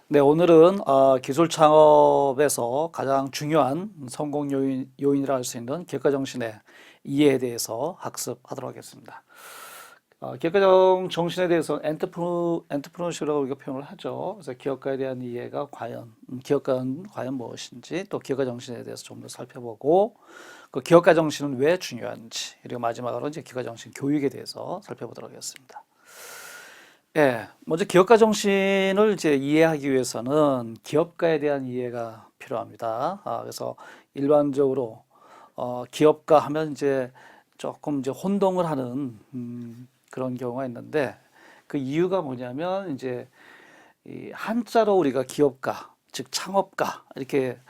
네, 오늘은 기술 창업에서 가장 중요한 성공 요인이라 할 수 있는 기업가 정신의 이해에 대해서 학습하도록 하겠습니다. 기업가 정신에 대해서 엔터프로너십이라고 우리가 표현을 하죠. 그래서 기업가에 대한 이해가 과연, 기업가는 과연 무엇인지, 또 기업가 정신에 대해서 좀 더 살펴보고, 그 기업가 정신은 왜 중요한지, 그리고 마지막으로 이제 기업가 정신 교육에 대해서 살펴보도록 하겠습니다. 예, 먼저 기업가 정신을 이제 이해하기 위해서는 기업가에 대한 이해가 필요합니다. 그래서 일반적으로 기업가 하면 이제 조금 이제 혼동을 하는 그런 경우가 있는데, 그 이유가 뭐냐면 이제 이 한자로 우리가 기업가, 즉 창업가 이렇게를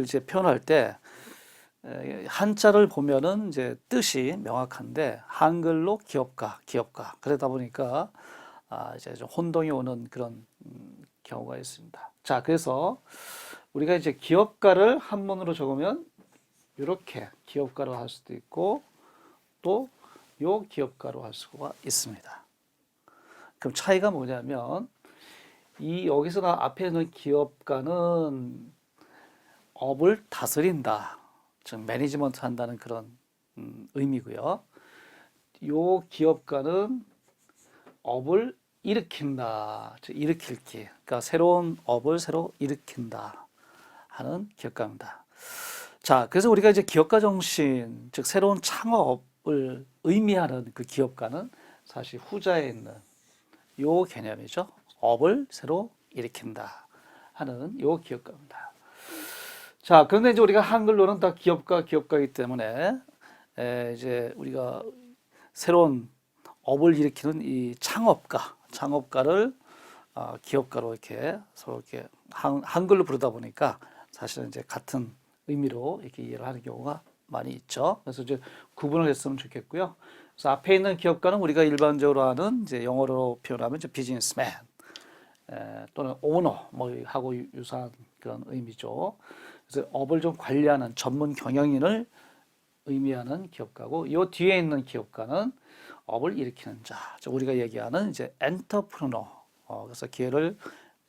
이제 표현할 때 한자를 보면은 이제 뜻이 명확한데 한글로 기업가 그러다 보니까 이제 좀 혼동이 오는 그런 경우가 있습니다. 자, 그래서 우리가 이제 기업가를 한문으로 적으면 이렇게 기업가로 할 수도 있고 또 요 기업가로 할 수가 있습니다. 그럼 차이가 뭐냐면 이 여기서 앞에 있는 기업가는 업을 다스린다, 즉 매니지먼트 한다는 그런 의미고요. 요 기업가는 업을 일으킨다, 즉 일으킬기, 그러니까 새로운 업을 새로 일으킨다 하는 기업가입니다. 자, 그래서 우리가 이제 기업가 정신, 즉 새로운 창업을 의미하는 그 기업가는 사실 후자에 있는 요 개념이죠. 업을 새로 일으킨다 하는 요 기업가입니다. 자, 그런데 이제 우리가 한글로는 다 기업가이기 때문에 이제 우리가 새로운 업을 일으키는 이 창업가를 기업가로 이렇게 서로 이렇게 한글로 부르다 보니까 사실은 이제 같은 의미로 이렇게 이해를 하는 경우가 많이 있죠. 그래서 이제 구분을 했으면 좋겠고요. 그래서 앞에 있는 기업가는 우리가 일반적으로 하는 이제 영어로 표현하면 이제 비즈니스맨 또는 오너 뭐 하고 유사한 그런 의미죠. 그래서 업을 좀 관리하는 전문 경영인을 의미하는 기업가고, 이 뒤에 있는 기업가는 업을 일으키는 자, 우리가 얘기하는 이제 엔터프르너, 그래서 기회를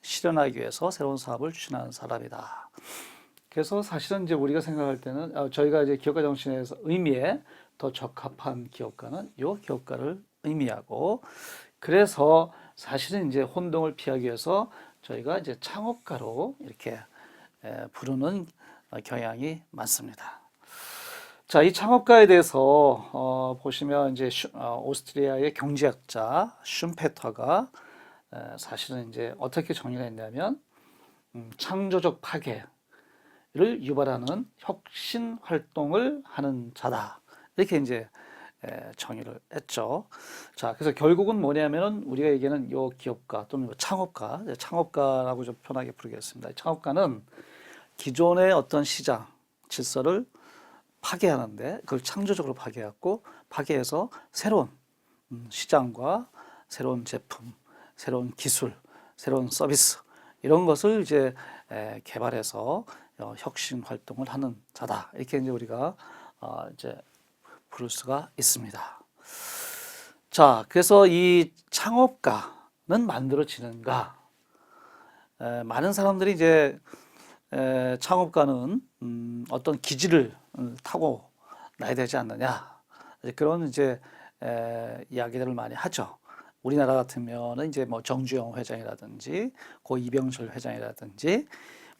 실현하기 위해서 새로운 사업을 추진하는 사람이다. 그래서 사실은 이제 우리가 생각할 때는 저희가 이제 기업가 정신에서 의미에 더 적합한 기업가는 이 기업가를 의미하고, 그래서 사실은 이제 혼동을 피하기 위해서 저희가 이제 창업가로 이렇게 부르는 경향이 많습니다. 자, 이 창업가에 대해서 보시면 이제 오스트리아의 경제학자 슌페터가 사실은 이제 어떻게 정의를 했냐면 창조적 파괴를 유발하는 혁신 활동을 하는 자다, 이렇게 이제 정의를 했죠. 자, 그래서 결국은 뭐냐면은 우리가 얘기하는 요 기업가 또는 창업가라고 좀 편하게 부르겠습니다. 창업가는 기존의 어떤 시장 질서를 파괴하는데 그걸 창조적으로 파괴해서 새로운 시장과 새로운 제품, 새로운 기술, 새로운 서비스 이런 것을 이제 개발해서 혁신 활동을 하는 자다, 이렇게 이제 우리가 이제 부를 수가 있습니다. 자, 그래서 이 창업가는 만들어지는가? 많은 사람들이 이제 창업가는 어떤 기질을 타고 나야 되지 않느냐, 그런 이제 이야기들을 많이 하죠. 우리나라 같으면은 이제 뭐 정주영 회장이라든지 고 이병철 회장이라든지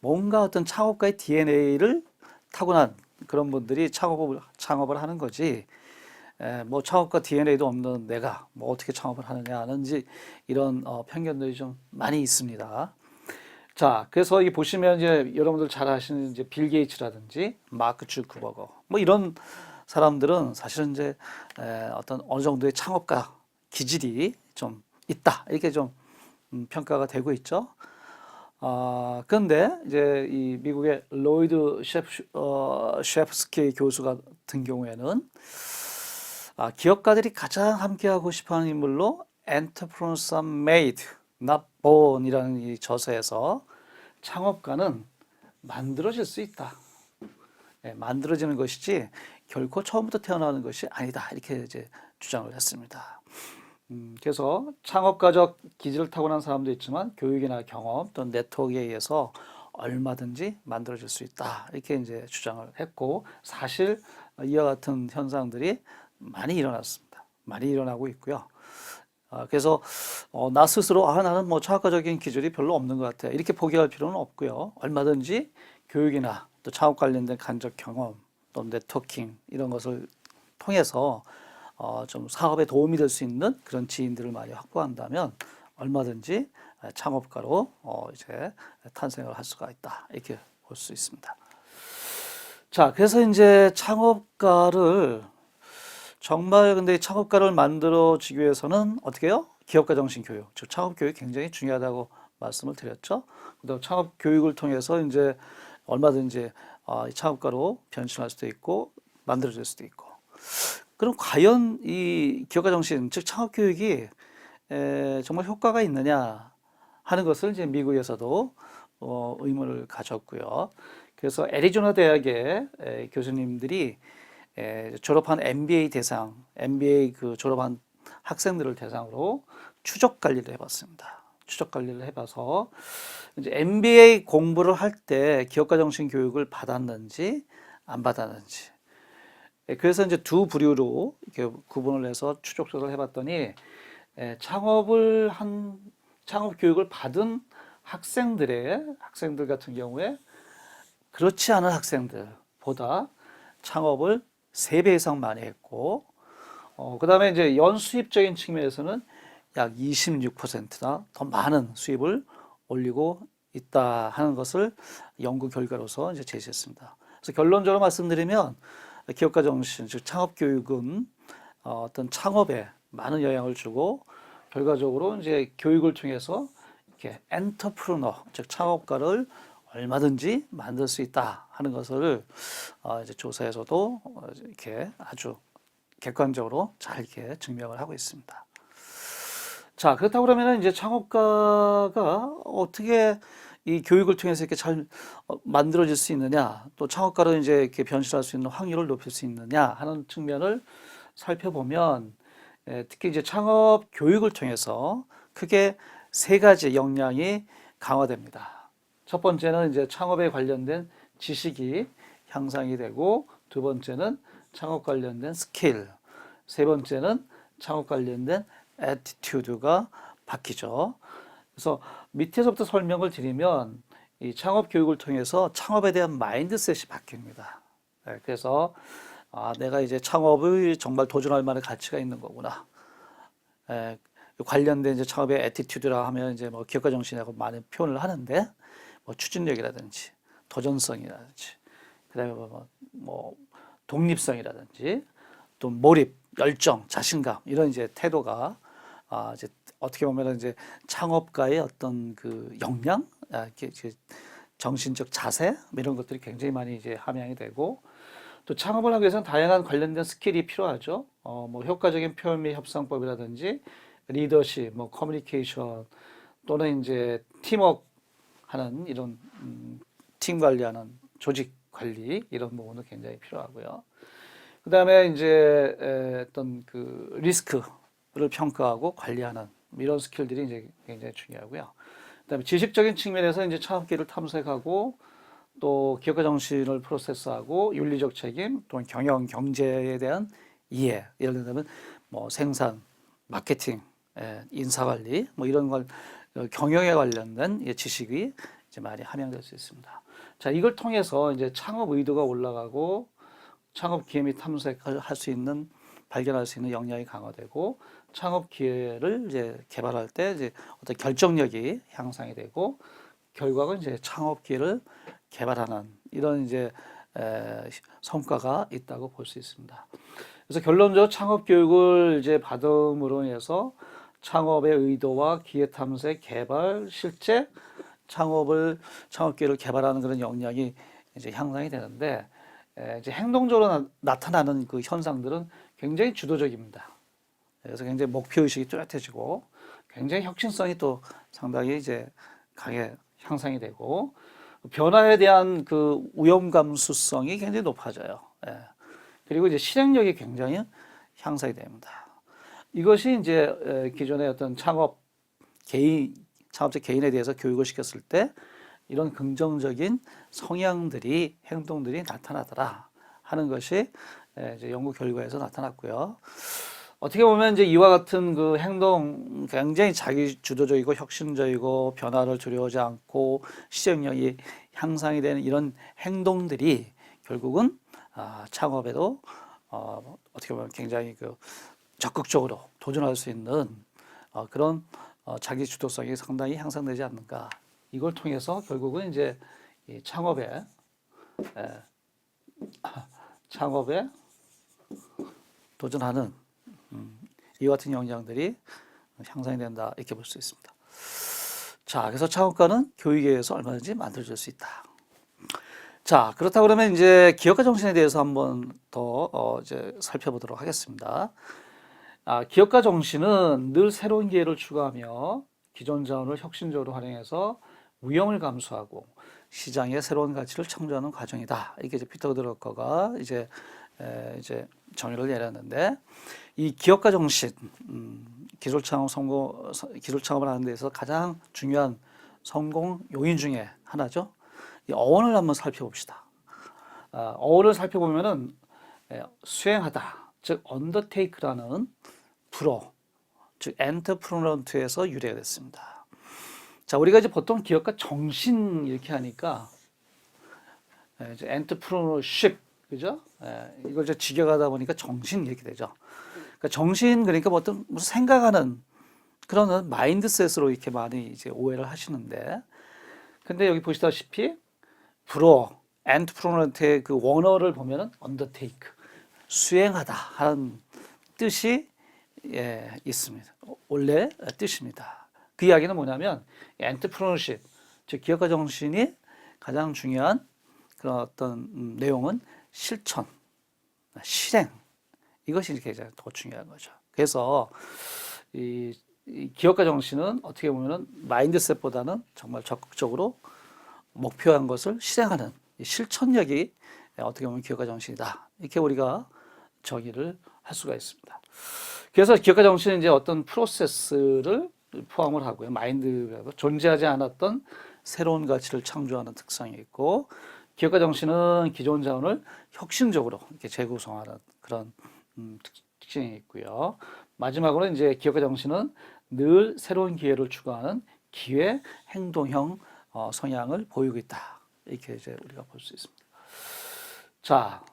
뭔가 어떤 창업가의 DNA를 타고난 그런 분들이 창업을 하는 거지. 뭐 창업가 DNA도 없는 내가 뭐 어떻게 창업을 하느냐 하는지 이런 편견들이 좀 많이 있습니다. 자, 그래서 이 보시면 이제 여러분들 잘 아시는 이제 빌 게이츠라든지 마크 주크버거 뭐 이런 사람들은 사실은 이제 어떤 어느 정도의 창업가 기질이 좀 있다, 이렇게 좀 평가가 되고 있죠. 그런데 이제 이 미국의 로이드 셰프스키 교수 같은 경우에는 기업가들이 가장 함께하고 싶어하는 인물로 Entrepreneurs are made, not born이라는 이 저서에서 창업가는 만들어질 수 있다, 만들어지는 것이지 결코 처음부터 태어나는 것이 아니다. 이렇게 이제 주장을 했습니다. 그래서 창업가적 기질을 타고난 사람도 있지만 교육이나 경험 또는 네트워크에 의해서 얼마든지 만들어질 수 있다. 이렇게 이제 주장을 했고 사실 이와 같은 현상들이 많이 일어났습니다. 많이 일어나고 있고요. 그래서 나 스스로 나는 뭐 창업가적인 기질이 별로 없는 것 같아. 이렇게 포기할 필요는 없고요. 얼마든지 교육이나 또 창업 관련된 간접 경험 또 네트워킹 이런 것을 통해서 좀 사업에 도움이 될 수 있는 그런 지인들을 많이 확보한다면 얼마든지 창업가로 이제 탄생을 할 수가 있다. 이렇게 볼 수 있습니다. 자, 그래서 이제 창업가를 정말 근데 창업가를 만들어지기 위해서는 어떻게 해요? 기업가 정신 교육, 즉 창업 교육이 굉장히 중요하다고 말씀을 드렸죠. 그다음 창업 교육을 통해서 이제 얼마든지 이 창업가로 변신할 수도 있고 만들어질 수도 있고. 그럼 과연 이 기업가 정신, 즉 창업 교육이 정말 효과가 있느냐 하는 것을 이제 미국에서도 의문을 가졌고요. 그래서 애리조나 대학의 교수님들이 졸업한 MBA 대상, MBA 그 졸업한 학생들을 대상으로 추적 관리를 해봤습니다. 추적 관리를 해봐서 이제 MBA 공부를 할 때 기업가 정신 교육을 받았는지 안 받았는지. 그래서 이제 두 부류로 이렇게 구분을 해서 추적조사를 해봤더니 창업 교육을 받은 학생들 같은 경우에 그렇지 않은 학생들보다 창업을 3배 이상 많이 했고, 그 다음에 이제 연수입적인 측면에서는 약 26%나 더 많은 수입을 올리고 있다 하는 것을 연구 결과로서 이제 제시했습니다. 그래서 결론적으로 말씀드리면 기업가 정신, 즉 창업 교육은 어떤 창업에 많은 영향을 주고 결과적으로 이제 교육을 통해서 이렇게 엔터프르너, 즉 창업가를 얼마든지 만들 수 있다 하는 것을 이제 조사에서도 이렇게 아주 객관적으로 잘 이렇게 증명을 하고 있습니다. 자, 그렇다고 그러면 이제 창업가가 어떻게 이 교육을 통해서 이렇게 잘 만들어질 수 있느냐, 또 창업가로 이제 이렇게 변신할 수 있는 확률을 높일 수 있느냐 하는 측면을 살펴보면 특히 이제 창업 교육을 통해서 크게 3가지 역량이 강화됩니다. 첫 번째는 이제 창업에 관련된 지식이 향상이 되고, 두 번째는 창업 관련된 스킬, 세 번째는 창업 관련된 애티튜드가 바뀌죠. 그래서 밑에서부터 설명을 드리면 이 창업 교육을 통해서 창업에 대한 마인드셋이 바뀝니다. 그래서 내가 이제 창업을 정말 도전할 만한 가치가 있는 거구나. 관련된 이제 창업의 애티튜드라 하면 이제 뭐 기업가 정신이라고 많은 표현을 하는데 뭐 추진력이라든지 도전성이라든지 그다음에 뭐 독립성이라든지 또 몰입, 열정, 자신감 이런 이제 태도가 이제 어떻게 보면 이제 창업가의 어떤 그 역량, 이렇게 정신적 자세 이런 것들이 굉장히 많이 이제 함양이 되고 또 창업을 하기 위해서는 다양한 관련된 스킬이 필요하죠. 뭐 효과적인 표현 및 협상법이라든지 리더십, 뭐 커뮤니케이션 또는 이제 팀워크 하는 이런 팀 관리하는 조직 관리 이런 부분도 굉장히 필요하고요. 그 다음에 이제 어떤 그 리스크를 평가하고 관리하는 이런 스킬들이 이제 굉장히 중요하고요. 그 다음에 지식적인 측면에서 이제 창업기를 탐색하고 또 기업가 정신을 프로세스하고 윤리적 책임 또는 경영 경제에 대한 이해 예를 들면 뭐 생산 마케팅 인사관리 뭐 이런 걸 경영에 관련된 지식이 이제 많이 함양될 수 있습니다. 자, 이걸 통해서 이제 창업 의도가 올라가고 창업 기회 및 탐색을 할 수 있는 발견할 수 있는 역량이 강화되고 창업 기회를 이제 개발할 때 이제 어떤 결정력이 향상이 되고 결과가 이제 창업 기회를 개발하는 이런 이제 성과가 있다고 볼 수 있습니다. 그래서 결론적으로 창업 교육을 이제 받음으로 인해서 창업의 의도와 기회 탐색, 개발, 실제 창업 기회를 개발하는 그런 역량이 이제 향상이 되는데 이제 행동적으로 나타나는 그 현상들은 굉장히 주도적입니다. 그래서 굉장히 목표의식이 뚜렷해지고 굉장히 혁신성이 또 상당히 이제 강하게 향상이 되고 변화에 대한 그 위험 감수성이 굉장히 높아져요. 예. 그리고 이제 실행력이 굉장히 향상이 됩니다. 이것이 이제 기존의 어떤 창업자 개인에 대해서 교육을 시켰을 때 이런 긍정적인 성향들이, 행동들이 나타나더라 하는 것이 이제 연구 결과에서 나타났고요. 어떻게 보면 이제 이와 같은 그 행동, 굉장히 자기 주도적이고 혁신적이고 변화를 두려워하지 않고 실행력이 향상이 되는 이런 행동들이 결국은 창업에도 어떻게 보면 굉장히 그 적극적으로 도전할 수 있는 그런 자기 주도성이 상당히 향상되지 않는가. 이걸 통해서 결국은 이제 이 창업에 도전하는 이와 같은 역량들이 향상이 된다 이렇게 볼 수 있습니다. 자, 그래서 창업가는 교육에 의해서 얼마든지 만들어질 수 있다. 자, 그렇다 그러면 이제 기업가 정신에 대해서 한번 더 이제 살펴보도록 하겠습니다. 기업가 정신은 늘 새로운 기회를 추구하며 기존 자원을 혁신적으로 활용해서 위험을 감수하고 시장에 새로운 가치를 창조하는 과정이다. 이게 이제 피터 드러커가 이제 정의를 내렸는데, 이 기업가 정신, 기술 창업을 하는 데서 가장 중요한 성공 요인 중에 하나죠. 이 어원을 한번 살펴봅시다. 어원을 살펴보면은 수행하다, 즉 undertake라는 불어, 즉 entrepreneur에서 유래가 됐습니다. 자, 우리가 이제 보통 기업가 정신 이렇게 하니까 이제 entrepreneurship, 그죠? 이걸 이제 직역하다 보니까 정신 이렇게 되죠. 그러니까 정신, 그러니까 뭐 어떤 무슨 생각하는 그런 마인드셋으로 이렇게 많이 이제 오해를 하시는데, 근데 여기 보시다시피 불어 엔트프로너트의 그 원어를 보면은 undertake, 수행하다 하는 뜻이 있습니다. 원래 뜻입니다. 그 이야기는 뭐냐면 엔트프로너십, 즉 기업가 정신이 가장 중요한 그런 어떤 내용은 실천, 실행, 이것이 이렇게 더 중요한 거죠. 그래서 이 기업가 정신은 어떻게 보면은 마인드셋보다는 정말 적극적으로 목표한 것을 실행하는 실천력이 어떻게 보면 기업가 정신이다. 이렇게 우리가 정의를 할 수가 있습니다. 그래서 기업가 정신은 이제 어떤 프로세스를 포함을 하고요. 마인드가 존재하지 않았던 새로운 가치를 창조하는 특성이 있고, 기업가 정신은 기존 자원을 혁신적으로 이렇게 재구성하는 그런 특징이 있고요. 마지막으로 이제 기업가 정신은 늘 새로운 기회를 추구하는 기회 행동형 성향을 보이고 있다. 이렇게 이제 우리가 볼 수 있습니다. 자,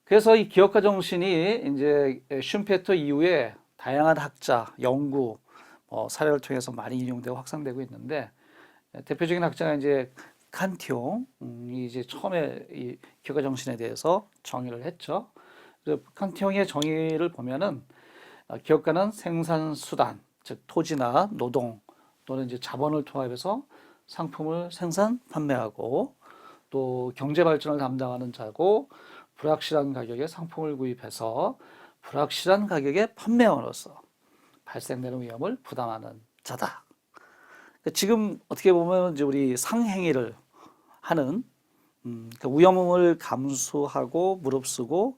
그래서 이 기업가 정신이 이제 슌페터 이후에 다양한 학자, 연구, 사례를 통해서 많이 인용되고 확산되고 있는데, 대표적인 학자가 이제 칸티옹이 이제 처음에 이 기업가 정신에 대해서 정의를 했죠. 그래서 칸티옹의 정의를 보면은 기업가는 생산 수단, 즉 토지나 노동 또는 이제 자본을 통합해서 상품을 생산, 판매하고 또 경제 발전을 담당하는 자고, 불확실한 가격에 상품을 구입해서 불확실한 가격에 판매함으로써 발생되는 위험을 부담하는 자다. 지금 어떻게 보면 이제 우리 상행위를 하는 그 위험을 감수하고 무릅쓰고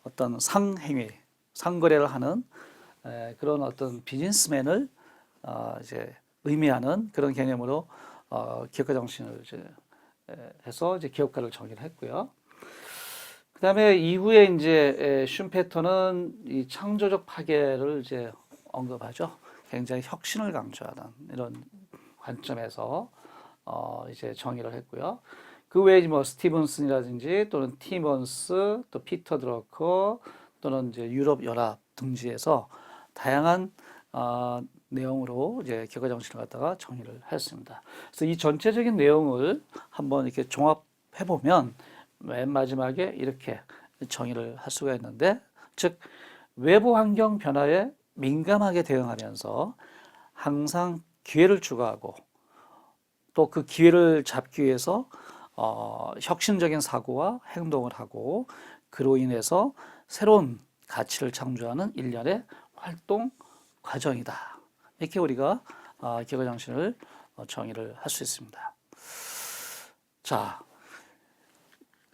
어떤 상행위, 상거래를 하는 그런 어떤 비즈니스맨을 이제 의미하는 그런 개념으로 기업가 정신을 이제 해서 이제 기업가를 정의를 했고요. 그다음에 이후에 이제 슌페터는 이 창조적 파괴를 이제 언급하죠. 굉장히 혁신을 강조하는 이런 관점에서 이제 정의를 했고요. 그 외에 뭐 스티븐슨이라든지 또는 티먼스, 또 피터 드러커 또는 이제 유럽 연합 등지에서 다양한 내용으로 이제 기업가 정신을 갖다가 정의를 했습니다. 그래서 이 전체적인 내용을 한번 이렇게 종합해 보면 맨 마지막에 이렇게 정의를 할 수가 있는데, 즉 외부 환경 변화에 민감하게 대응하면서 항상 기회를 추구하고 또 그 기회를 잡기 위해서 혁신적인 사고와 행동을 하고, 그로 인해서 새로운 가치를 창조하는 일련의 활동 과정이다. 이렇게 우리가 기업가 정신을 정의를 할 수 있습니다. 자,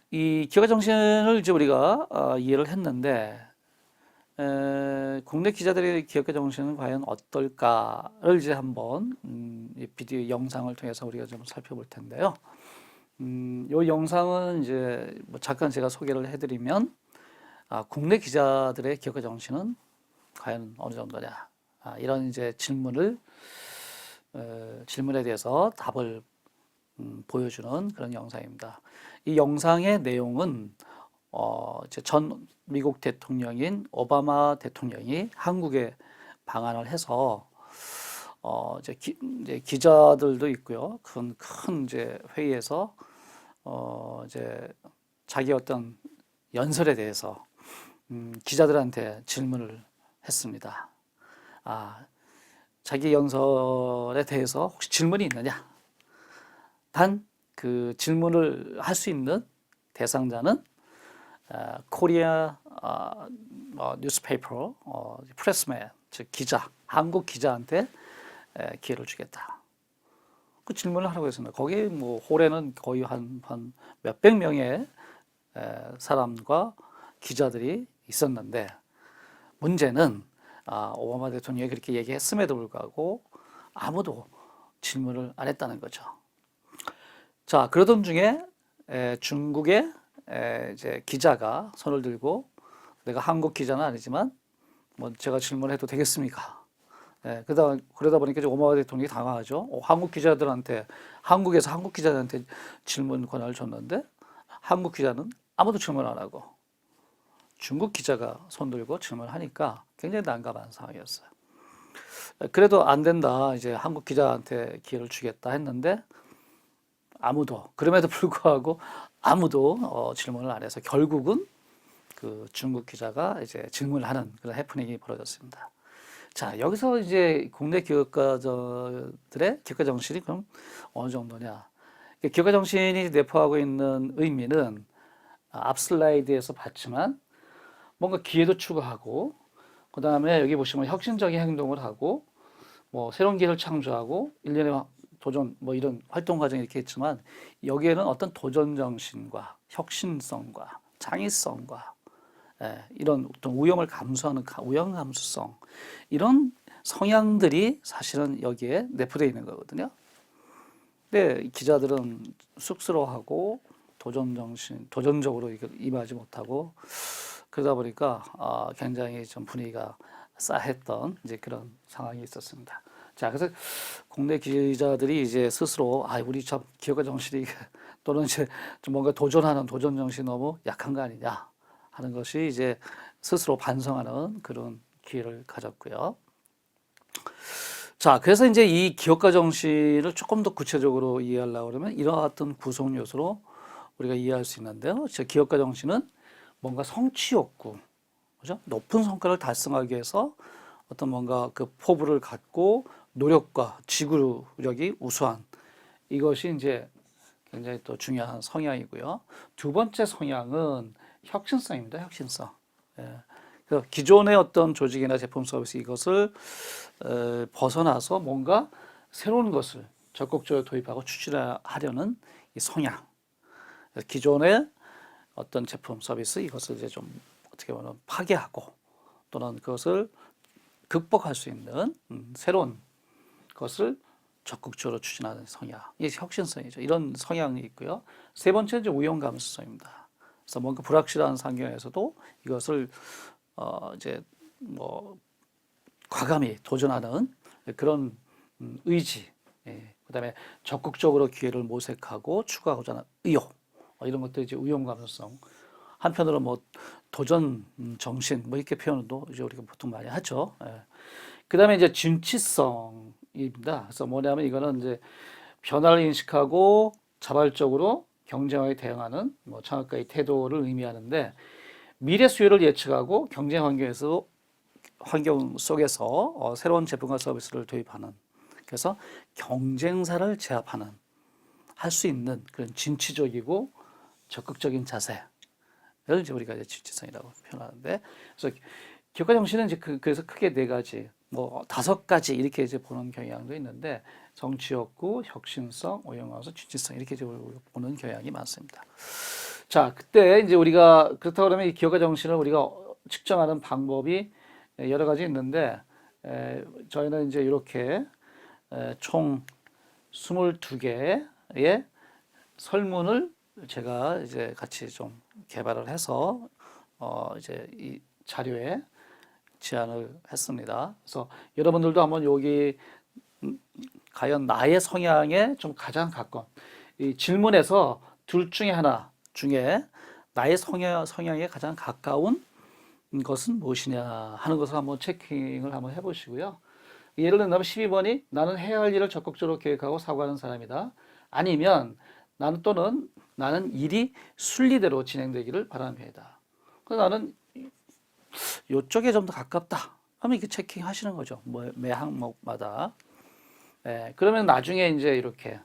이 기업가 정신을 이제 우리가 이해를 했는데 국내 기자들의 기업가 정신은 과연 어떨까를 이제 한번 이 비디오 영상을 통해서 우리가 좀 살펴볼 텐데요. 이 영상은 이제 뭐 잠깐 제가 소개를 해드리면 국내 기자들의 기업가 정신은 과연 어느 정도냐 이런 이제 질문에 대해서 답을 보여주는 그런 영상입니다. 이 영상의 내용은 이제 전 미국 대통령인 오바마 대통령이 한국에 방한을 해서 이제 기자들도 있고요. 큰 이제 회의에서 이제 자기 어떤 연설에 대해서 기자들한테 질문을 했습니다. 자기 연설에 대해서 혹시 질문이 있느냐? 단 그 질문을 할 수 있는 대상자는 코리아 뉴스페이퍼 프레스맨 즉 기자 한국 기자한테 기회를 주겠다. 그 질문을 하라고 했습니다. 거기 뭐 홀에는 거의 한 몇백 명의 사람과 기자들이 있었는데 문제는 오바마 대통령이 그렇게 얘기했음에도 불구하고 아무도 질문을 안 했다는 거죠. 자, 그러던 중에 중국의 이제 기자가 손을 들고 내가 한국 기자는 아니지만 뭐 제가 질문해도 되겠습니까? 그러다 보니까 오바마 대통령이 당황하죠. 한국 기자들한테 한국에서 한국 기자들한테 질문 권한을 줬는데 한국 기자는 아무도 질문 안 하고 중국 기자가 손 들고 질문하니까 굉장히 난감한 상황이었어요. 그래도 안 된다. 이제 한국 기자한테 기회를 주겠다 했는데 그럼에도 불구하고 아무도 질문을 안 해서 결국은 그 중국 기자가 이제 질문을 하는 그런 해프닝이 벌어졌습니다. 자, 여기서 이제 국내 기업가들의 기업가 정신이 그럼 어느 정도냐? 기업가 정신이 내포하고 있는 의미는 앞 슬라이드에서 봤지만 뭔가 기회도 추구하고 그 다음에 여기 보시면 혁신적인 행동을 하고 뭐 새로운 기회를 창조하고 일련의 도전 뭐 이런 활동 과정이 이렇게 있지만 여기에는 어떤 도전 정신과 혁신성과 창의성과 이런 어떤 위험을 감수하는 위험 감수성 이런 성향들이 사실은 여기에 내포되어 있는 거거든요. 근데 기자들은 쑥스러워하고 도전 정신, 도전적으로 임하지 못하고 그러다 보니까 굉장히 좀 분위기가 싸했던 이제 그런 상황이 있었습니다. 자, 그래서 국내 기자들이 이제 스스로 우리 참 기업가 정신이 또는 이제 좀 뭔가 도전하는 도전 정신이 너무 약한 거 아니냐 하는 것이 이제 스스로 반성하는 그런 기회를 가졌고요. 자, 그래서 이제 이 기업가 정신을 조금 더 구체적으로 이해하려고 그러면 이러한 구성 요소로 우리가 이해할 수 있는데요. 기업가 정신은 뭔가 성취 욕구, 그죠? 높은 성과를 달성하기 위해서 어떤 뭔가 그 포부를 갖고 노력과 지구력이 우수한 이것이 이제 굉장히 또 중요한 성향이고요. 두 번째 성향은 혁신성입니다. 혁신성. 그래서 기존의 어떤 조직이나 제품 서비스 이것을 벗어나서 뭔가 새로운 것을 적극적으로 도입하고 추진하려는 이 성향. 기존의 어떤 제품 서비스 이것을 이제 좀 어떻게 보면 파괴하고 또는 그것을 극복할 수 있는 새로운 것을 적극적으로 추진하는 성향. 이게 혁신성이죠. 이런 성향이 있고요. 세 번째는 이제 우연 감수성입니다. 그래서 뭔가 불확실한 환경에서도 이것을 이제 뭐 과감히 도전하는 그런 의지. 그다음에 적극적으로 기회를 모색하고 추구하고자 하는 의욕. 이런 것들이 이제 우연 감수성. 한편으로 뭐 도전 정신 뭐 이렇게 표현도 이제 우리가 보통 많이 하죠. 그다음에 이제 진취성입니다. 그래서 뭐냐면 이거는 이제 변화를 인식하고 자발적으로 경쟁에 대응하는 뭐 창업가의 태도를 의미하는데 미래 수요를 예측하고 경쟁 환경 속에서 새로운 제품과 서비스를 도입하는 그래서 경쟁사를 제압하는 할 수 있는 그런 진취적이고 적극적인 자세를 이제 우리가 이제 진취성이라고 표현하는데 그래서 기업가 정신은 이제 그래서 크게 네 가지 뭐 5가지 이렇게 이제 보는 경향도 있는데 성취욕구, 혁신성, 오용감수, 진취성 이렇게 이제 보는 경향이 많습니다. 자, 그때 이제 우리가 그렇다 그러면 이 기업가 정신을 우리가 측정하는 방법이 여러 가지 있는데 저희는 이제 이렇게 총 22개의 설문을 제가 이제 같이 좀 개발을 해서 이제 이 자료에 제안을 했습니다. 그래서 여러분들도 한번 여기 과연 나의 성향에 좀 가장 가까운 이 질문에서 둘 중에 하나 중에 나의 성향에 가장 가까운 것은 무엇이냐 하는 것을 한번 체킹을 한번 해보시고요. 예를 들면 12번이 나는 해야 할 일을 적극적으로 계획하고 사고하는 사람이다. 아니면 나는 일이 순리대로 진행되기를 바라는 편이다. 그래서 나는 이쪽에 좀 더 가깝다 하면 이렇게 체킹하시는 거죠. 뭐 매 항목마다. 그러면 나중에 이제 이렇게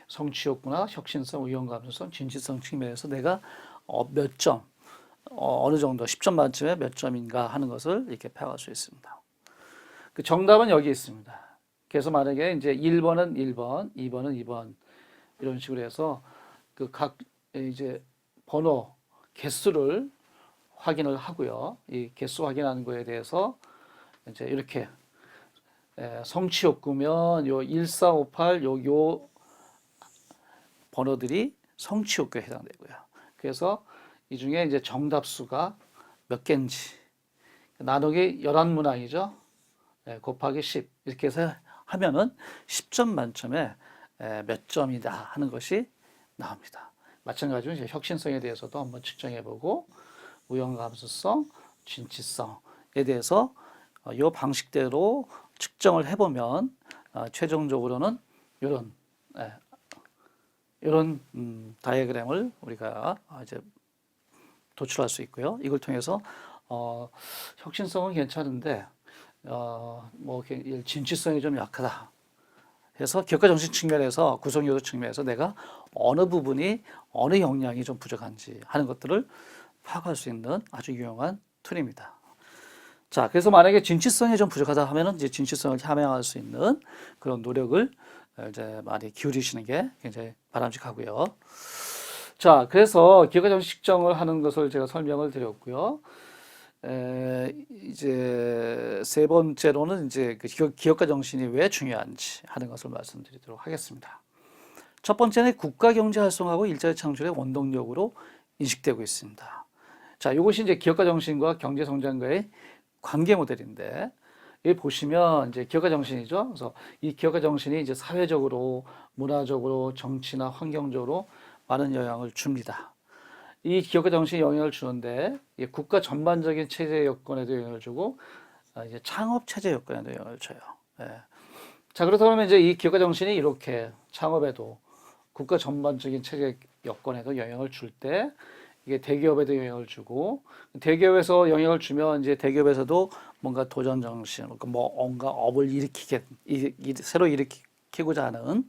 성취욕구나 혁신성, 의용감수성, 진취성 측면에서 내가 몇 점, 어느 정도 10점 만점에 몇 점인가 하는 것을 이렇게 표현할 수 있습니다. 그 정답은 여기 있습니다. 그래서 만약에 이제 1번은 1번, 2번은 2번 이런 식으로 해서 그 각 이제 번호 개수를 확인을 하고요. 이 개수 확인하는 거에 대해서 이제 이렇게 성취욕구면 요 1458 요 번호들이 성취욕구에 해당되고요. 그래서 이 중에 이제 정답수가 몇 개인지 나누기 11문항이죠. 곱하기 10 이렇게 해서 하면은 10점 만점에 몇 점이다 하는 것이 나옵니다. 마찬가지로 이제 혁신성에 대해서도 한번 측정해보고 우연감수성, 진취성에 대해서 이 방식대로 측정을 해보면 최종적으로는 이런 다이어그램을 우리가 이제 도출할 수 있고요. 이걸 통해서 혁신성은 괜찮은데 뭐 진취성이 좀 약하다 해서 기업가 정신 측면에서 구성요소 측면에서 내가 어느 부분이 어느 역량이 좀 부족한지 하는 것들을 파악할 수 있는 아주 유용한 툴입니다. 자, 그래서 만약에 진취성이 좀 부족하다 하면은 이제 진취성을 함양할 수 있는 그런 노력을 이제 많이 기울이시는 게 굉장히 바람직하고요. 자, 그래서 기업가 정신 측정을 하는 것을 제가 설명을 드렸고요. 이제 세 번째로는 이제 그 기업가 정신이 왜 중요한지 하는 것을 말씀드리도록 하겠습니다. 첫 번째는 국가 경제 활성화하고 일자리 창출의 원동력으로 인식되고 있습니다. 자, 이것이 이제 기업가 정신과 경제 성장과의 관계 모델인데, 여기 보시면 이제 기업가 정신이죠. 그래서 이 기업가 정신이 이제 사회적으로, 문화적으로, 정치나 환경적으로 많은 영향을 줍니다. 이 기업가 정신이 영향을 주는데, 국가 전반적인 체제 여건에도 영향을 주고, 이제 창업 체제 여건에도 영향을 줘요. 자, 그렇다면 이제 이 기업가 정신이 이렇게 창업에도 국가 전반적인 체제 여건에도 영향을 줄 때, 이게 대기업에도 영향을 주고, 대기업에서 영향을 주면 이제 대기업에서도 뭔가 도전 정신, 뭔가 업을 새로 일으키고자 하는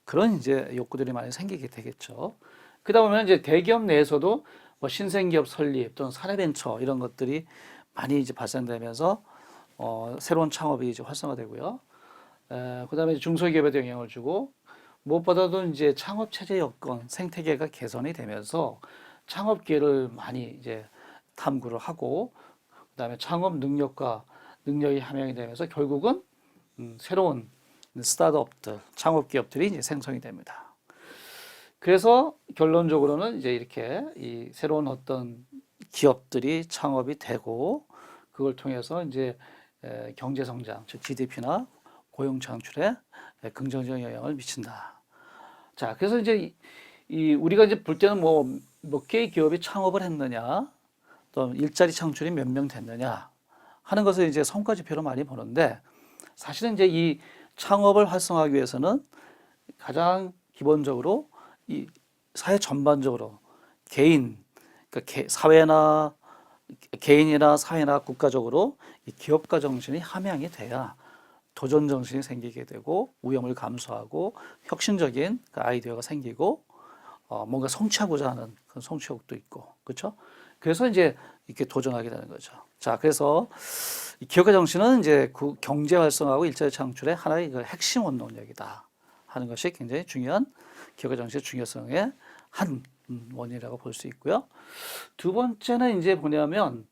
그런 이제 욕구들이 많이 생기게 되겠죠. 그러다 보면 이제 대기업 내에서도 뭐 신생기업 설립 또는 사례벤처 이런 것들이 많이 이제 발생되면서 새로운 창업이 이제 활성화되고요. 그다음에 중소기업에도 영향을 주고 무엇보다도 이제 창업 체제 여건, 생태계가 개선이 되면서 창업 기회를 많이 이제 탐구를 하고 그다음에 창업 능력이 함양이 되면서 결국은 새로운 스타트업들, 창업 기업들이 이제 생성이 됩니다. 그래서 결론적으로는 이제 이렇게 이 새로운 어떤 기업들이 창업이 되고 그걸 통해서 이제 경제 성장, 즉 GDP나 고용 창출에 긍정적인 영향을 미친다. 자, 그래서 이제 우리가 이제 볼 때는 뭐 몇 개의 기업이 창업을 했느냐, 또 일자리 창출이 몇 명 됐느냐 하는 것을 이제 성과 지표로 많이 보는데 사실은 이제 이 창업을 활성화하기 위해서는 가장 기본적으로 이 사회 전반적으로 그러니까 개인이나 사회나 국가적으로 이 기업가 정신이 함양이 돼야 도전 정신이 생기게 되고 위험을 감수하고 혁신적인 그 아이디어가 생기고 뭔가 성취하고자 하는 그런 성취욕도 있고 그렇죠? 그래서 이제 이렇게 도전하게 되는 거죠. 자, 그래서 이 기업가 정신은 이제 그 경제 활성화하고 일자리 창출의 하나의 그 핵심 원동력이다 하는 것이 굉장히 중요한 기업가 정신의 중요성의 한 원인이라고 볼 수 있고요. 두 번째는 이제 뭐냐면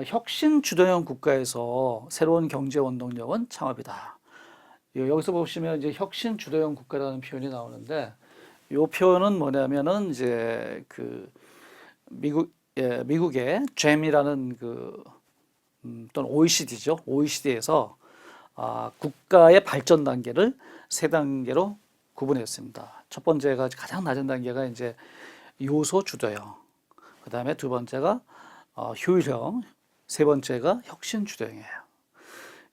혁신 주도형 국가에서 새로운 경제 원동력은 창업이다. 여기서 보시면 이제 혁신 주도형 국가라는 표현이 나오는데 이 표현은 뭐냐면은 이제 그 미국의 GEM이라는 그 또는 OECD죠. OECD에서 국가의 발전 단계를 세 단계로 구분했습니다. 첫 번째가 가장 낮은 단계가 이제 요소 주도형, 그 다음에 두 번째가 효율형, 세 번째가 혁신 주도형이에요.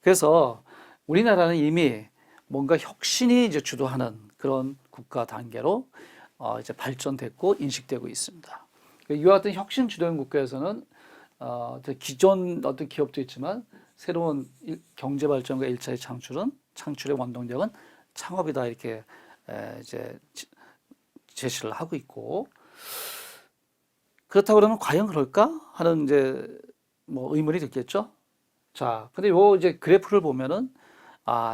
그래서 우리나라는 이미 뭔가 혁신이 이제 주도하는 그런 국가 단계로 이제 발전됐고 인식되고 있습니다. 이와 같은 혁신 주도형 국가에서는 기존 어떤 기업도 있지만 새로운 경제 발전과 일자리 창출의 원동력은 창업이다 이렇게 이제 제시를 하고 있고 그렇다고 그러면 과연 그럴까 하는 이제 뭐 의문이 들겠죠. 자, 근데 요 이제 그래프를 보면은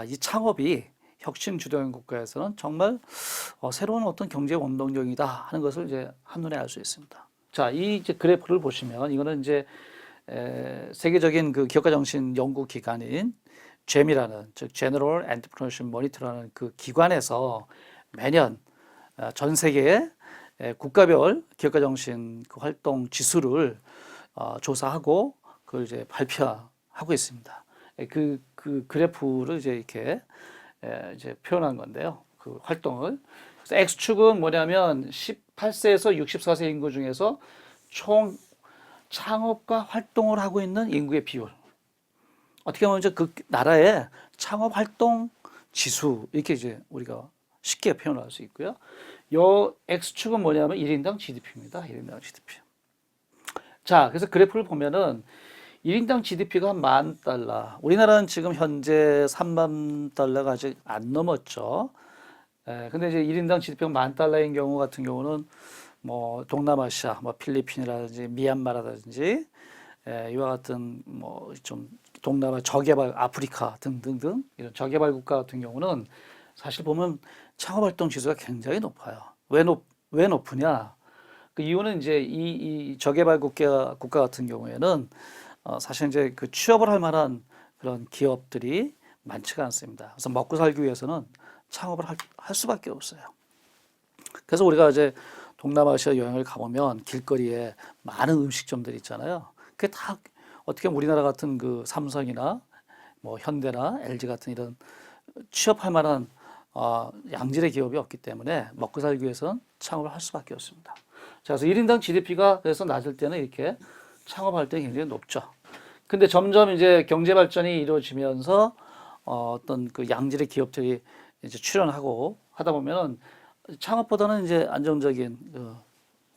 이 창업이 혁신 주도형 국가에서는 정말 새로운 어떤 경제 원동력이다 하는 것을 이제 한눈에 알 수 있습니다. 자, 이 이제 그래프를 보시면 이거는 이제 세계적인 그 기업가 정신 연구 기관인 GEM이라는 즉 General Entrepreneurship Monitor라는 그 기관에서 매년 전 세계의 국가별 기업가 정신 그 활동 지수를 조사하고 그걸 이제 발표하고 있습니다. 그 그래프를 이제 이렇게 이제 표현한 건데요. 그 활동을. 그래서 X축은 뭐냐면 18세에서 64세 인구 중에서 총 창업과 활동을 하고 있는 인구의 비율. 어떻게 보면 이제 그 나라의 창업 활동 지수 이렇게 이제 우리가 쉽게 표현할 수 있고요. 요 X축은 뭐냐면 1인당 GDP입니다. 1인당 GDP. 자, 그래서 그래프를 보면은 1인당 GDP가 한 $10,000. 우리나라는 지금 현재 $30,000가 아직 안 넘었죠. 근데 이제 1인당 GDP가 $10,000인 경우 같은 경우는 뭐 동남아시아, 뭐 필리핀이라든지 미얀마라든지 이와 같은 뭐 좀 동남아 저개발 아프리카 등등등 이런 저개발 국가 같은 경우는 사실 보면 창업 활동 지수가 굉장히 높아요. 왜 높으냐? 그 이유는 이제 이 저개발 국가 같은 경우에는 사실 이제 그 취업을 할 만한 그런 기업들이 많지가 않습니다. 그래서 먹고 살기 위해서는 창업을 할 수밖에 없어요. 그래서 우리가 이제 동남아시아 여행을 가보면 길거리에 많은 음식점들이 있잖아요. 그게 다 어떻게 보면 우리나라 같은 그 삼성이나 뭐 현대나 LG 같은 이런 취업할 만한 양질의 기업이 없기 때문에 먹고 살기 위해서는 창업을 할 수밖에 없습니다. 자, 그래서 1인당 GDP가 그래서 낮을 때는 이렇게 창업할 때 굉장히 높죠. 근데 점점 이제 경제 발전이 이루어지면서 어떤 그 양질의 기업들이 이제 출현하고 하다 보면은 창업보다는 이제 안정적인 그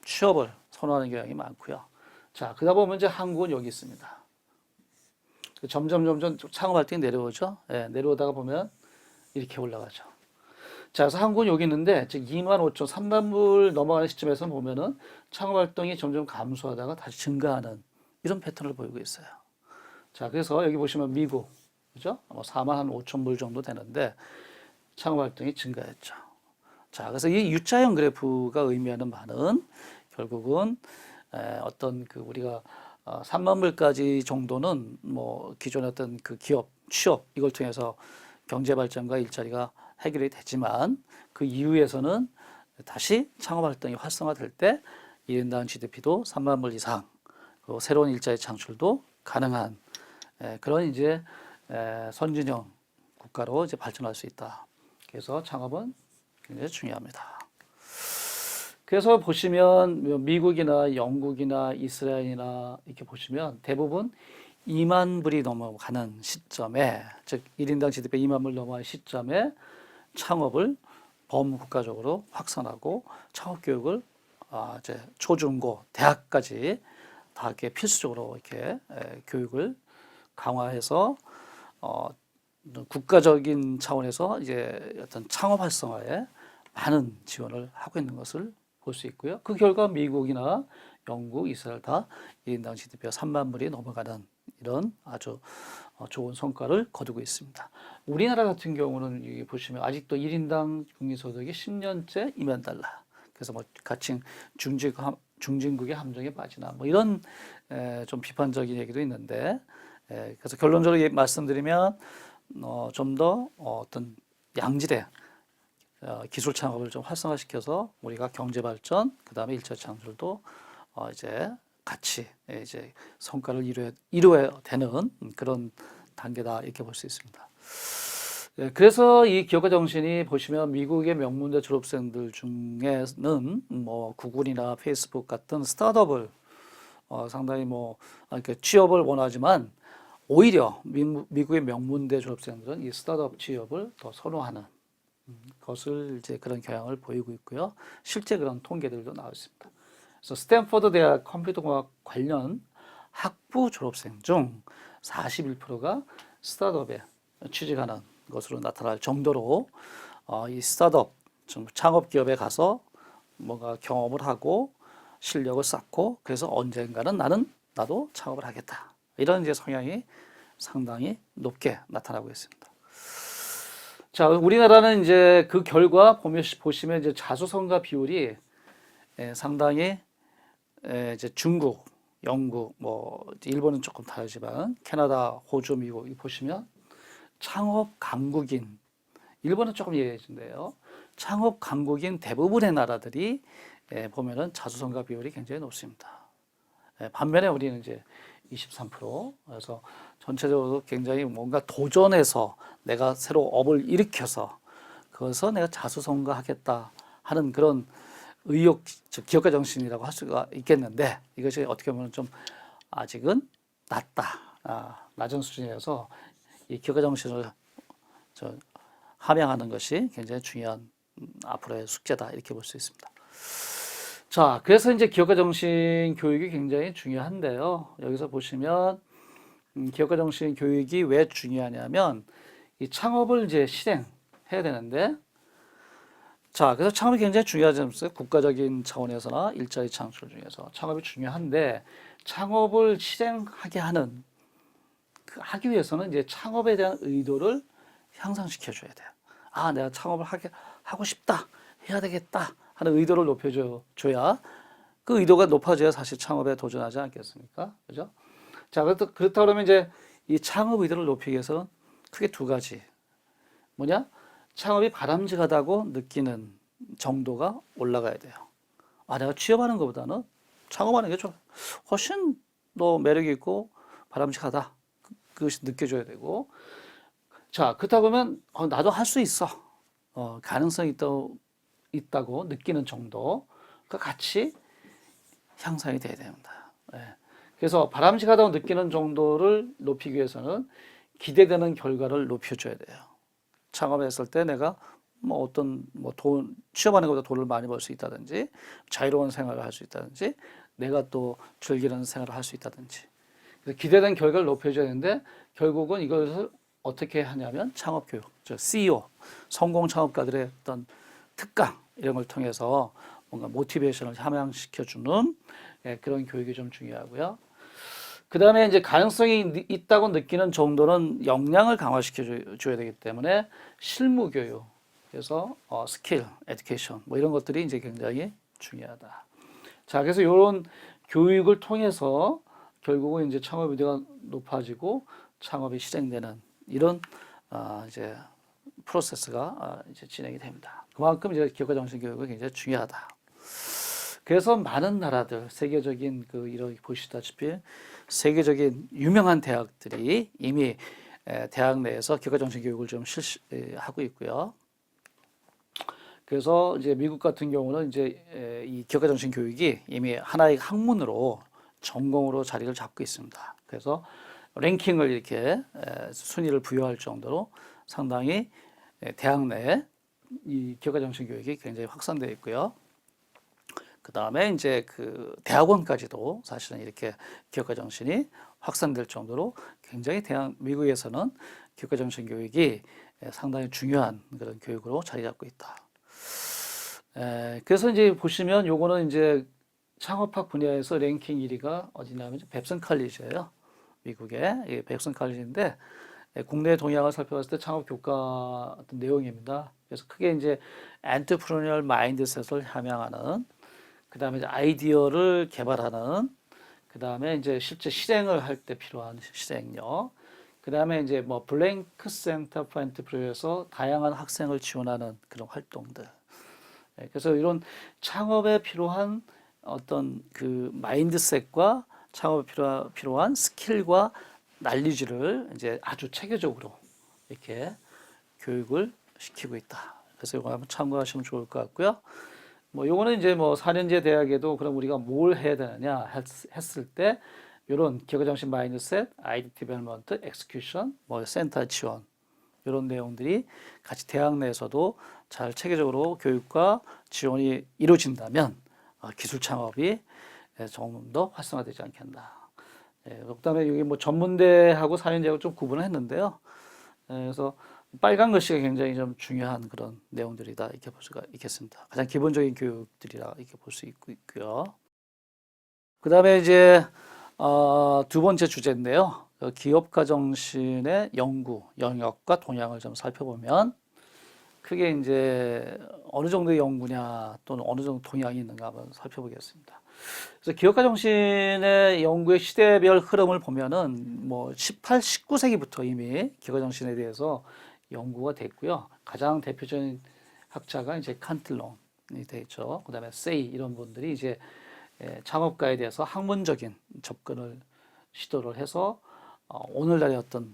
취업을 선호하는 경향이 많고요. 자, 그러다 보면 이제 한국은 여기 있습니다. 점점 창업 활동이 내려오죠. 내려오다가 보면 이렇게 올라가죠. 자, 그래서 한국은 여기 있는데 즉 25,000, 3만 불 넘어가는 시점에서 보면은 창업 활동이 점점 감소하다가 다시 증가하는 이런 패턴을 보이고 있어요. 자, 그래서 여기 보시면 미국, 그죠? 뭐 4만 5천 불 정도 되는데 창업 활동이 증가했죠. 자, 그래서 이 U자형 그래프가 의미하는 바는 결국은 어떤 그 우리가 3만 불까지 정도는 뭐 기존의 어떤 그 기업 취업 이걸 통해서 경제 발전과 일자리가 해결이 되지만 그 이후에서는 다시 창업 활동이 활성화될 때 1인당 GDP도 3만 불 이상 그리고 새로운 일자리 창출도 가능한 그런 이제 선진형 국가로 이제 발전할 수 있다. 그래서 창업은 굉장히 중요합니다. 그래서 보시면 미국이나 영국이나 이스라엘이나 이렇게 보시면 대부분 2만 불이 넘어가는 시점에 즉 1인당 GDP 2만 불 넘어가는 시점에 창업을 범국가적으로 확산하고 창업 교육을 이제 초중고 대학까지 다 이렇게 필수적으로 이렇게 교육을 강화해서 국가적인 차원에서 이제 어떤 창업 활성화에 많은 지원을 하고 있는 것을 볼 수 있고요. 그 결과 미국이나 영국, 이스라엘 다 1인당 GDP가 3만 불이 넘어가는 이런 아주 좋은 성과를 거두고 있습니다. 우리나라 같은 경우는 여기 보시면 아직도 1인당 국민소득이 10년째 2만 달러. 그래서 뭐 가칭 중진국의 함정에 빠지나 뭐 이런 좀 비판적인 얘기도 있는데, 그래서 결론적으로 말씀드리면 좀 더 어떤 양질의 기술 창업을 좀 활성화시켜서 우리가 경제 발전, 그 다음에 일자 창출도 이제 같이 이제 성과를 이루어야 되는 그런 단계다 이렇게 볼 수 있습니다. 그래서 이 기업가 정신이 보시면 미국의 명문대 졸업생들 중에는 뭐 구글이나 페이스북 같은 스타트업을 상당히 뭐 이렇게 취업을 원하지만 오히려 미국의 명문대 졸업생들은 이 스타트업 취업을 더 선호하는 것을 이제 그런 경향을 보이고 있고요. 실제 그런 통계들도 나와 있습니다. 그래서 스탠퍼드 대학 컴퓨터공학 관련 학부 졸업생 중 41%가 스타트업에 취직하는 것으로 나타날 정도로 이 스타트업, 창업 기업에 가서 뭔가 경험을 하고 실력을 쌓고 그래서 언젠가는 나도 창업을 하겠다. 이런 이제 성향이 상당히 높게 나타나고 있습니다. 자, 우리나라는 이제 그 결과 보시면 이제 자수성가 비율이 상당히 이제 중국, 영국, 뭐 일본은 조금 다르지만 캐나다, 호주, 미국 보시면 창업 강국인, 일본은 조금 예외인데요. 창업 강국인 대부분의 나라들이 보면은 자수성가 비율이 굉장히 높습니다. 반면에 우리는 이제 23%. 그래서 전체적으로 굉장히 뭔가 도전해서 내가 새로 업을 일으켜서 그래서 내가 자수성가하겠다 하는 그런 의욕, 즉 기업가 정신이라고 할 수가 있겠는데 이것이 어떻게 보면 좀 아직은 낮은 수준이어서 이 기업가 정신을 함양하는 것이 굉장히 중요한 앞으로의 숙제다 이렇게 볼 수 있습니다. 자, 그래서 이제 기업가 정신 교육이 굉장히 중요한데요. 여기서 보시면 기업가 정신 교육이 왜 중요하냐면 이 창업을 이제 실행해야 되는데, 자, 그래서 창업이 굉장히 중요하지 않습니까? 국가적인 차원에서나 일자리 창출 중에서 창업이 중요한데 창업을 실행하게 하기 위해서는 이제 창업에 대한 의도를 향상시켜 줘야 돼요. 아, 내가 창업을 하고 싶다, 해야 되겠다 하는 의도를 높여줘야 그 의도가 높아져야 사실 창업에 도전하지 않겠습니까? 그죠? 자, 그렇다 그러면 이제 이 창업 의도를 높이기 위해서는 크게 두 가지. 뭐냐? 창업이 바람직하다고 느끼는 정도가 올라가야 돼요. 아, 내가 취업하는 것보다는 창업하는 게 훨씬 더 매력이 있고 바람직하다. 그것이 느껴져야 되고. 자, 그렇다고 하면 나도 할 수 있어. 가능성이 있다고 느끼는 정도가 같이 향상이 돼야 됩니다. 그래서 바람직하다고 느끼는 정도를 높이기 위해서는 기대되는 결과를 높여줘야 돼요. 창업했을 때 내가 뭐 취업하는 것보다 돈을 많이 벌 수 있다든지, 자유로운 생활을 할 수 있다든지, 내가 또 즐기는 생활을 할 수 있다든지. 그래서 기대된 결과를 높여줘야 되는데, 결국은 이것을 어떻게 하냐면 창업교육, 즉 CEO, 성공 창업가들의 어떤 특강, 이런 걸 통해서 뭔가 모티베이션을 함양시켜주는 그런 교육이 좀 중요하고요. 그 다음에 이제 가능성이 있다고 느끼는 정도는 역량을 강화시켜 줘야 되기 때문에 실무 교육, 그래서 스킬, 에듀케이션 뭐 이런 것들이 이제 굉장히 중요하다. 자, 그래서 이런 교육을 통해서 결국은 이제 창업 의도가 높아지고 창업이 실행되는 이런 이제 프로세스가 이제 진행이 됩니다. 그만큼 이제 기업가 정신 교육이 굉장히 중요하다. 그래서 많은 나라들, 세계적인 이렇게 보시다시피 세계적인 유명한 대학들이 이미 대학 내에서 기업가 정신 교육을 좀 실시하고 있고요. 그래서 이제 미국 같은 경우는 이제 이 기업가 정신 교육이 이미 하나의 학문으로 전공으로 자리를 잡고 있습니다. 그래서 랭킹을 이렇게 순위를 부여할 정도로 상당히 대학 내에 이 기업가 정신 교육이 굉장히 확산되어 있고요. 그 다음에 이제 그 대학원까지도 사실은 이렇게 기업가 정신이 확산될 정도로 굉장히 미국에서는 기업가 정신 교육이 상당히 중요한 그런 교육으로 자리 잡고 있다. 그래서 이제 보시면 요거는 이제 창업학 분야에서 랭킹 1위가 어디냐면 뱁슨 칼리지예요. 미국의 뱁슨 칼리지인데 국내 동향을 살펴봤을 때 창업 교과 어떤 내용입니다. 그래서 크게 이제 엔터프레니얼 마인드셋을 함양하는, 그 다음에 이제 아이디어를 개발하는, 그 다음에 이제 실제 실행을 할 때 필요한 실행력, 그 다음에 이제 뭐 블랭크 센터 포 엔터프리에서 다양한 학생을 지원하는 그런 활동들. 그래서 이런 창업에 필요한 어떤 그 마인드셋과 창업에 필요한 스킬과 난리지를 이제 아주 체계적으로 이렇게 교육을 시키고 있다. 그래서 이거 한번 참고하시면 좋을 것 같고요. 뭐 요거는 이제 뭐 4년제 대학에도 그럼 우리가 뭘 해야 되느냐 했을 때 이런 기업가정신 마인드셋, 아이디 디벨롭먼트, 엑스큐션, 뭐 센터 지원 이런 내용들이 같이 대학 내에서도 잘 체계적으로 교육과 지원이 이루어진다면 기술 창업이 조금 더 활성화되지 않겠나. 그다음에 여기 뭐 전문대하고 4년제하고 좀 구분을 했는데요. 그래서 빨간 글씨가 굉장히 좀 중요한 그런 내용들이다 이렇게 볼 수가 있겠습니다. 가장 기본적인 교육들이라 이렇게 볼 수 있고요. 그다음에 이제 두 번째 주제인데요. 기업가 정신의 연구 영역과 동향을 좀 살펴보면 크게 이제 어느 정도의 연구냐 또는 어느 정도 동향이 있는가 한번 살펴보겠습니다. 그래서 기업가 정신의 연구의 시대별 흐름을 보면은 뭐 18, 19세기부터 이미 기업가 정신에 대해서 연구가 됐고요. 가장 대표적인 학자가 이제 칸틀론이 돼 있죠. 그다음에 세이 이런 분들이 이제 창업가에 대해서 학문적인 접근을 시도를 해서 오늘날의 어떤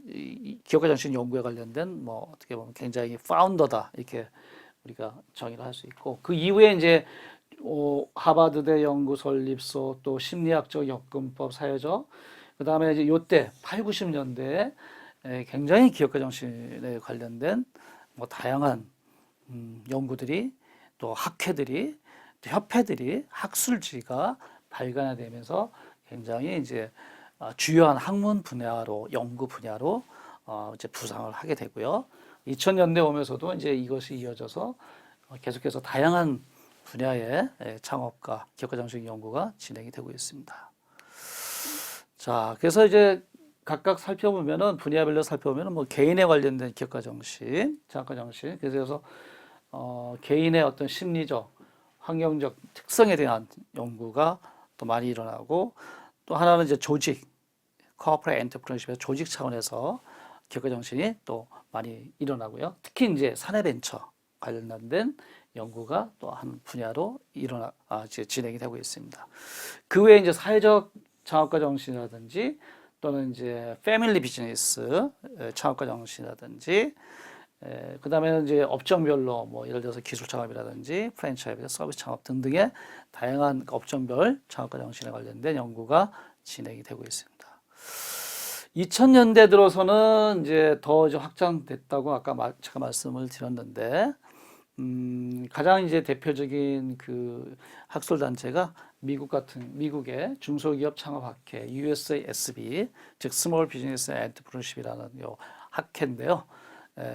이 기업가 정신 연구에 관련된 뭐 어떻게 보면 굉장히 파운더다 이렇게 우리가 정의를 할 수 있고, 그 이후에 이제 하버드대 연구 설립소, 또 심리학적 접근법 사회적, 그 다음에 이제 요때 8, 90년대에 굉장히 기업가 정신에 관련된 뭐 다양한 연구들이, 또 학회들이, 또 협회들이, 학술지가 발간되면서 굉장히 이제 주요한 학문 분야로, 연구 분야로 이제 부상을 하게 되고요. 2000년대 오면서도 이제 이것이 이어져서 계속해서 다양한 분야의 창업과 기업가 정신 연구가 진행이 되고 있습니다. 자, 그래서 이제 각각 살펴보면은 분야별로 살펴보면은 뭐 개인에 관련된 기업가 정신, 창업가 정신, 그래서 개인의 어떤 심리적, 환경적 특성에 대한 연구가 또 많이 일어나고, 또 하나는 이제 조직, 코퍼레이트 엔터프레너십의 조직 차원에서 기업가 정신이 또 많이 일어나고요. 특히 이제 사내 벤처 관련된 연구가 또 한 분야로 이제 진행이 되고 있습니다. 그 외에 이제 사회적 창업가 정신이라든지 또는 이제 패밀리 비즈니스 창업가 정신이라든지, 그 다음에는 이제 업종별로 뭐 예를 들어서 기술 창업이라든지 프랜차이즈 서비스 창업 등등의 다양한 업종별 창업가 정신에 관련된 연구가 진행이 되고 있습니다. 2000년대 들어서는 이제 더 이제 확장됐다고 아까 제가 말씀을 드렸는데, 가장 이제 대표적인 그 학술 단체가 미국의 중소기업 창업학회 USASB, 즉 스몰 비즈니스 엔터프리너십이라는 요 학회인데요.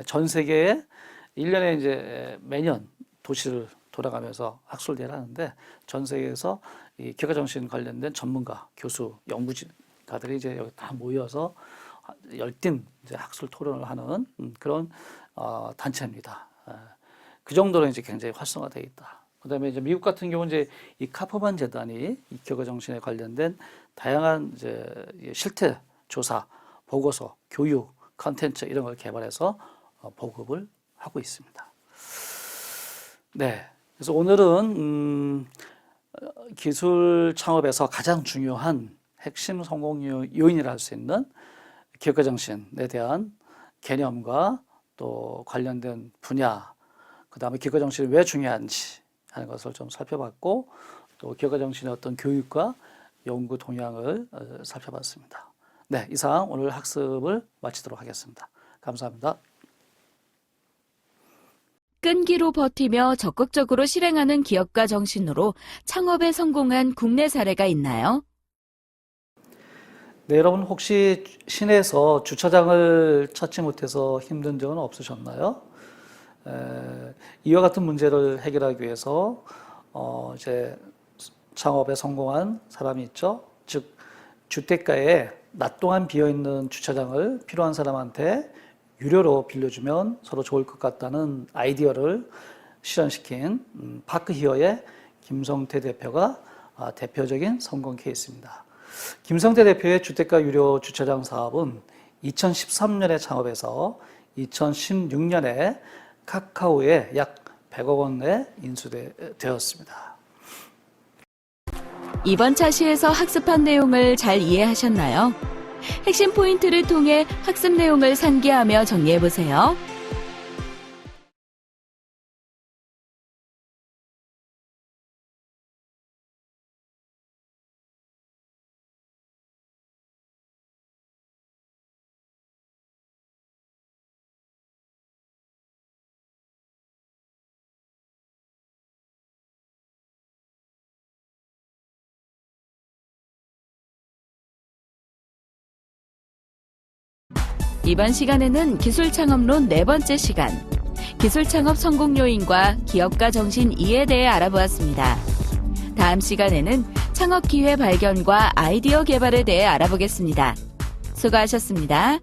전 세계에 1년에 이제 매년 도시를 돌아가면서 학술대회를 하는데, 전 세계에서 이 기업가 정신 관련된 전문가, 교수, 연구가들이 이제 여기 다 모여서 열띤 이제 학술 토론을 하는 그런 단체입니다. 그 정도로 이제 굉장히 활성화되어 있다. 그다음에 이제 미국 같은 경우는 이제 이 카퍼만 재단이 이 기업가 정신에 관련된 다양한 이제 실태 조사, 보고서, 교육, 컨텐츠 이런 걸 개발해서 보급을 하고 있습니다. 네, 그래서 오늘은 기술 창업에서 가장 중요한 핵심 성공 요인이라 할 수 있는 기업가 정신에 대한 개념과 또 관련된 분야, 그 다음에 기업가 정신이 왜 중요한지 하는 것을 좀 살펴봤고, 또 기업가 정신의 어떤 교육과 연구 동향을 살펴봤습니다. 네, 이상 오늘 학습을 마치도록 하겠습니다. 감사합니다. 끈기로 버티며 적극적으로 실행하는 기업가 정신으로 창업에 성공한 국내 사례가 있나요? 네, 여러분 혹시 시내에서 주차장을 찾지 못해서 힘든 적은 없으셨나요? 이와 같은 문제를 해결하기 위해서 이제 창업에 성공한 사람이 있죠. 즉 주택가에 낮 동안 비어있는 주차장을 필요한 사람한테 유료로 빌려주면 서로 좋을 것 같다는 아이디어를 실현시킨 파크히어의 김성태 대표가 대표적인 성공 케이스입니다. 김성태 대표의 주택가 유료 주차장 사업은 2013년에 창업해서 2016년에 카카오에 약 100억 원에 인수되었습니다. 이번 차시에서 학습한 내용을 잘 이해하셨나요? 핵심 포인트를 통해 학습 내용을 상기하며 정리해보세요. 이번 시간에는 기술창업론 4번째 시간, 기술창업 성공 요인과 기업가 정신 이해에 대해 알아보았습니다. 다음 시간에는 창업 기회 발견과 아이디어 개발에 대해 알아보겠습니다. 수고하셨습니다.